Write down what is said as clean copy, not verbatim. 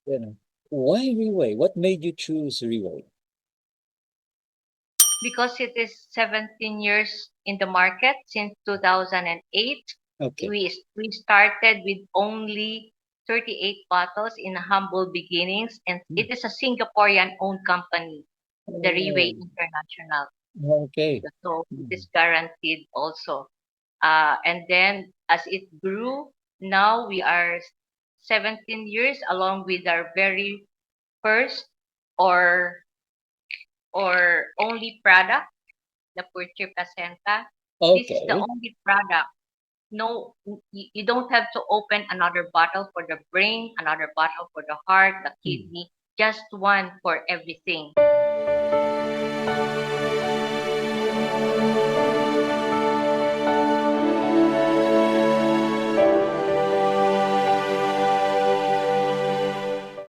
You know, why Riway? What made you choose Riway? Because it is 17 years in the market since 2008. Okay. We started with only 38 bottles in humble beginnings, and Hmm. it is a Singaporean owned company, the Oh, Reway International. okay. So it Hmm. is guaranteed also. And then as it grew, now we are 17 years along with our very first or only product, the Purche Placenta. This is the Okay. only product. No, you don't have to open another bottle for the brain, another bottle for the heart, the Hmm. kidney, just one for everything.